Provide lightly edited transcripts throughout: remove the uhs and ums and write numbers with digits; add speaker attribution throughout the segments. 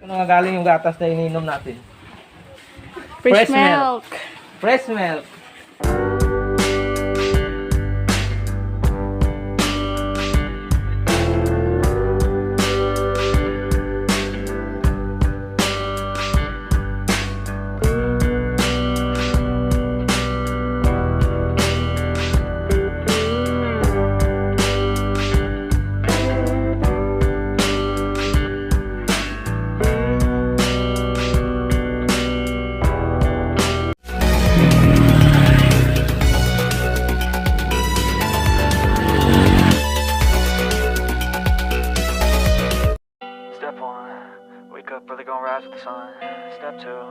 Speaker 1: Ano nga galing yung gatas na ininom natin?
Speaker 2: Fresh milk.
Speaker 1: Fresh milk.
Speaker 3: Step one, wake up early, gonna rise with the sun. Step two,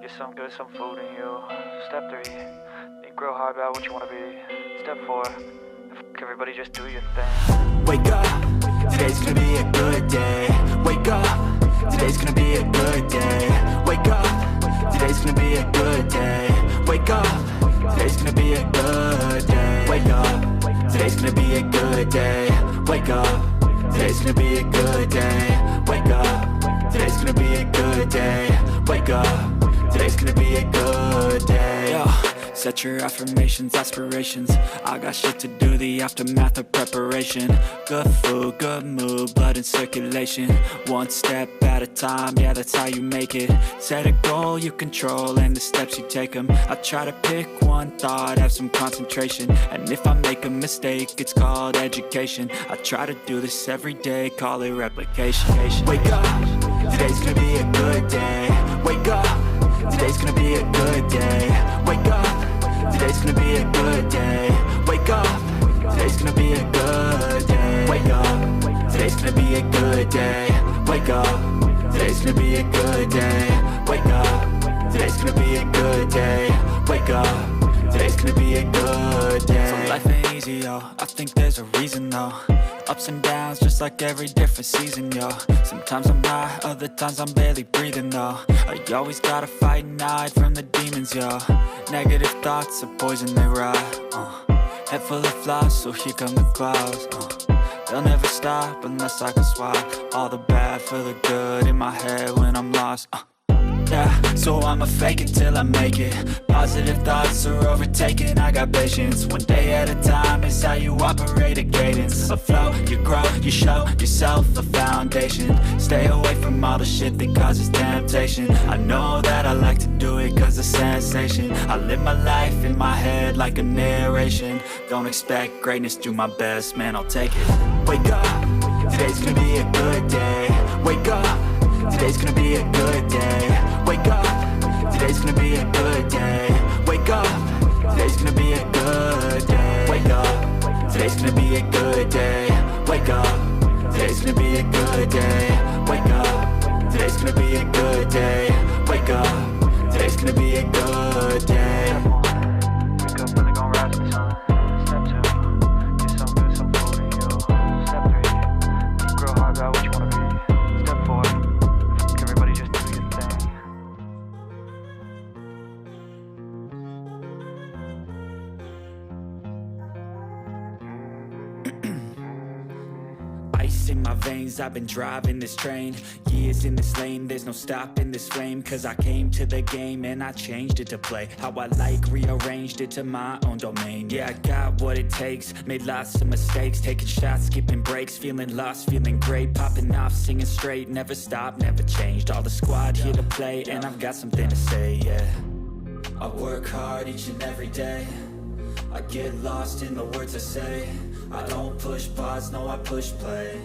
Speaker 3: get some good, some food in you. Step three, think real hard about what you wanna be. Step four, everybody just do your thing.
Speaker 4: Wake up, today's gonna be a good day. Wake up, today's gonna be a good day. Wake up, today's gonna be a good day. Wake up, today's gonna be a good day. Wake up, today's gonna be a good day. Wake up, today's gonna be a good day. Wake up, today's gonna be a good day. Wake up, today's gonna be a good day. Yo, set your affirmations, aspirations. I got shit to do, the aftermath of preparation. Good food, good mood, blood in circulation. One step at a time, yeah, that's how you make it. Set a goal you control and the steps you take them. I try to pick one thought, have some concentration. And if I make a mistake, it's called education. I try to do this every day, call it replication. Wake up, today's gonna be a good day. Wake up, today's gonna be a good day. Wake up, today's gonna be a good day. Wake up, today's gonna be a good day. Wake up, today's gonna be a good day. Wake up, today's gonna be a good day. Wake up, today's gonna be a good day. Wake up, today's gonna be a good day. So life ain't easy, yo, I think there's a reason though. Ups and downs, just like every different season, yo. Sometimes I'm high, other times I'm barely breathing, though. I always gotta fight and hide from the demons, yo. Negative thoughts are poison, they rot. Head full of flies, so here come the clouds. They'll never stop unless I can swap all the bad for the good in my head when I'm lost. Yeah, so I'ma fake it till I make it. Positive thoughts are overtaken, I got patience. One day at a time is how you operate a cadence. A flow, you grow, you show yourself a foundation. Stay away from all the shit that causes temptation. I know that I like to do it cause it's sensation. I live my life in my head like a narration. Don't expect greatness, do my best, man, I'll take it. Wake up, today's gonna be a good day. Wake up, today's gonna be a good day. Wake up, today's gonna be a good day. Wake up, today's gonna be a good day. Wake up, today's gonna be a good day. Wake up, today's gonna be a good day. Wake up, today's gonna be a good day. Wake up, today's gonna be a good day.
Speaker 3: Wake up early, gonna rise with the sun. Step two, get some good, some food in you. Step three, think real hard about what you wanna be. Step four, everybody just do your thing.
Speaker 4: Ice in my veins, I've been driving this train. Years in this lane, there's no stopping this flame. Cause I came to the game and I changed it to play how I like, rearranged it to my own domain. Yeah, I got what it takes, made lots of mistakes. Taking shots, skipping breaks, feeling lost, feeling great. Popping off, singing straight, never stopped, never changed. All the squad here to play and I've got something to say, yeah. I work hard each and every day. I get lost in the words I say. I don't push pause, no I push play.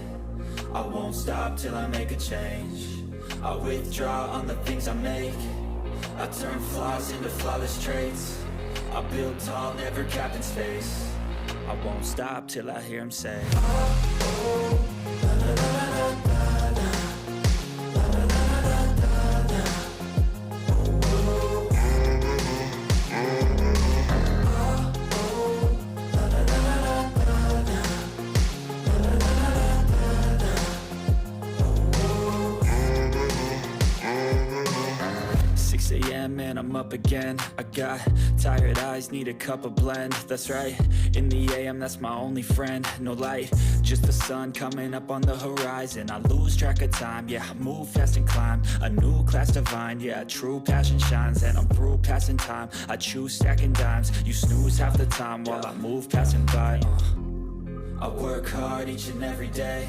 Speaker 4: I won't stop till I make a change. I withdraw on the things I make. I turn flaws into flawless traits. I build tall, never capped in space. I won't stop till I hear him say, oh, la, la, la, la, la, la. AM and I'm up again. I got tired eyes, need a cup of blend. That's right, in the AM, that's my only friend. No light, just the sun coming up on the horizon. I lose track of time, yeah, I move fast and climb a new class divine, yeah, true passion shines. And I'm through passing time, I choose stacking dimes. You snooze half the time while I move passing by. I work hard each and every day,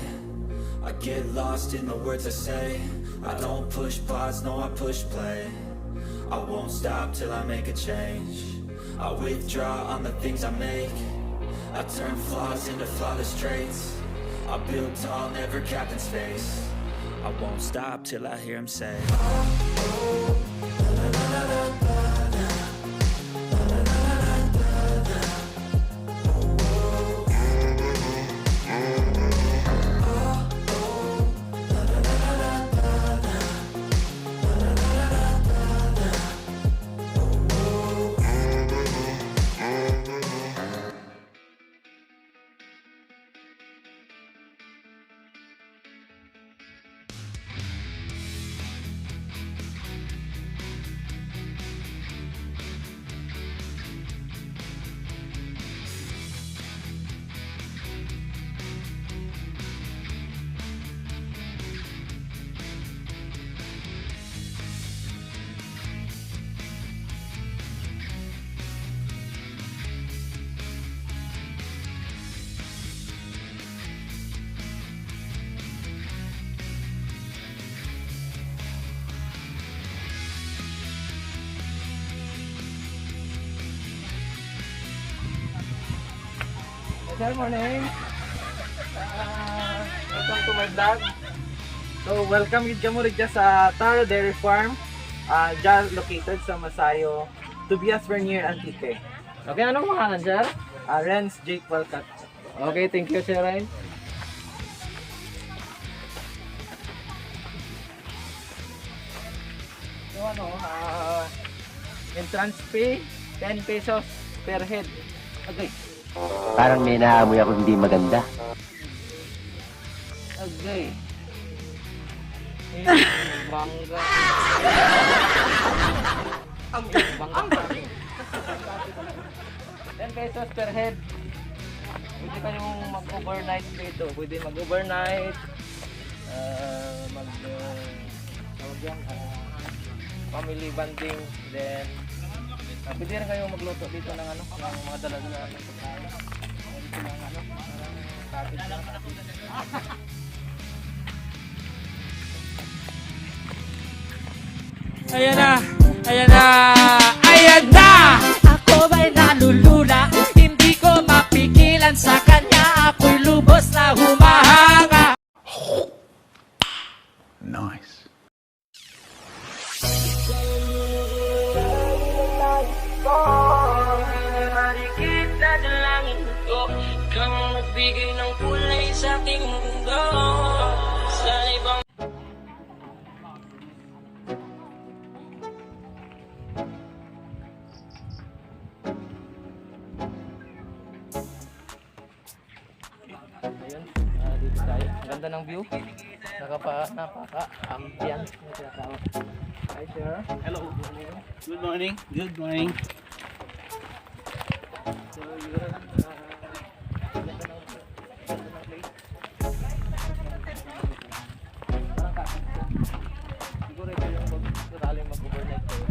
Speaker 4: I get lost in the words I say. I don't push pause, no, I push play. I won't stop till I make a change. I withdraw on the things I make. I turn flaws into flawless traits. I build tall, never capped in space. I won't stop till I hear him say,
Speaker 1: Good morning. Welcome to my vlog. So, welcome with Jamuri dyan sa Taru Dairy Farm. Dyan located sa Masayo, Tobias Vernier Antique. Okay, anong pangalan, sir? Renz Jake Walcott. Okay, thank you, sir Ryan. So, entrance fee, 10 pesos per head. Okay.
Speaker 5: Parang may naamoy ako hindi maganda.
Speaker 1: Okay. Bangga. Bangga. 10 pesos per head. Pwede kayong mag-overnight dito. Pwede mag-overnight. Family bonding. Then, pwede rin kayong magluto dito ng ng mga dala-dala ng pagkain. Dito ng cottage na.
Speaker 6: Ayan na! Ayan na! Ayan na! Ako ba'y nalulula? Hindi ko mapigilan sa kanya. Ako'y lubos na humahanga.
Speaker 4: nice.
Speaker 6: Marikit na dalangin ko, kang nagbigay ng kulay sa ating mundo. Sa ibang
Speaker 1: Ayun, dito tayo. Ang ganda ng view. Napaka-ambiance na tinatawag. Hi, sir. Hello.
Speaker 7: Good morning. Good morning.
Speaker 1: So, yun. Ganda ng place. Parang kasi. Siguro ito yung mag-overnight kayo.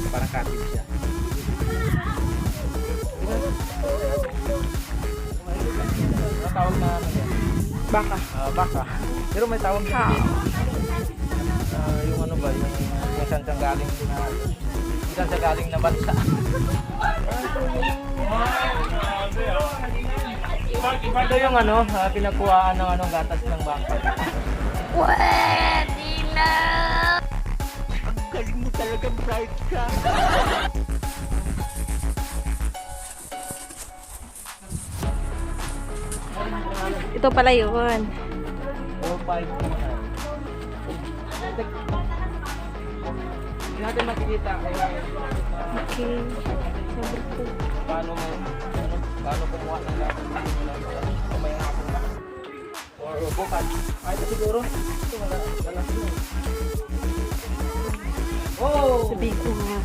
Speaker 1: Parang cottage siya. Ang tawag na ano yan?
Speaker 2: Baka.
Speaker 1: Baka. Pero may tawag na yung ano ba, yung saan siyang galing na saan siya galing na bansa. Ito yung ano, pinakuhaan ng gatas ng baka.
Speaker 2: Pwede na! Ang galing mo
Speaker 7: Talagang bright ka.
Speaker 2: Ito pala yun.
Speaker 1: 4-5 naman. Hindi natin makikita kaya
Speaker 2: Okay. Sabi ko.
Speaker 1: paano kumuha ng lahat ng mamaya hapon na. Or bukas. Ay, ito siguro. Ito wala yun. Oh!
Speaker 2: Sabi ko nga.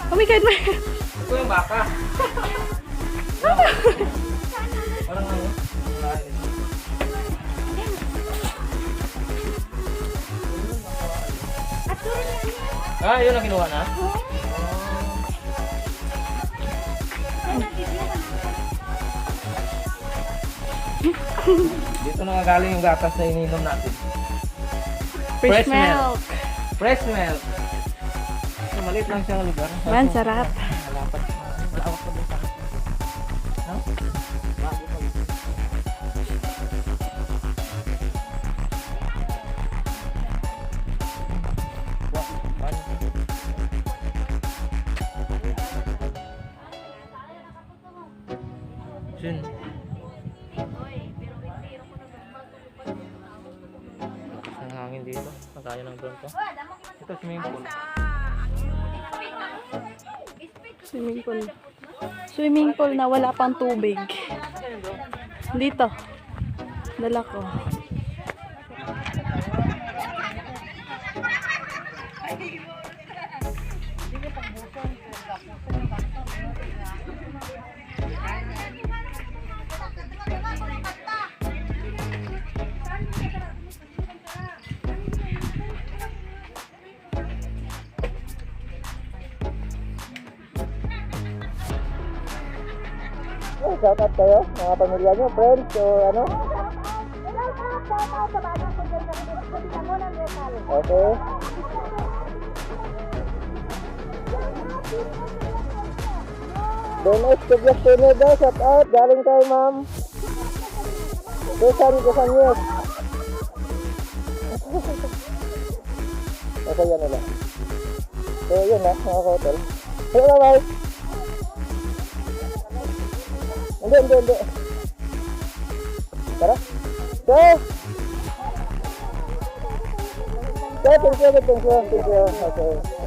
Speaker 2: Oh my God!
Speaker 1: Ito yung baka. Parang ano? Yun ang kinuha na? Dito na galing yung gatas na ininom natin.
Speaker 2: Fresh milk.
Speaker 1: Fresh milk. So, maliit lang siyang lugar.
Speaker 2: Man, sarap.
Speaker 1: Malapad. Malawak pa din sa akin. No? Bago pa. Sin. Ang hangin dito. Ang kaya ng drone to. Ito swimming pool.
Speaker 2: Swimming pool. Swimming pool na wala pang tubig. Dito. Dala ko.
Speaker 1: Shout out kayo, mga pamilya nyo, friends, o ano? Okay. Dennis, Tobias Pinedo, shout out, galing kay ma'am. Kusan News. Okay, yan nila. So, yun na, mga hotel. So, bye-bye. Hindi. Tara. So, thank you. Okay.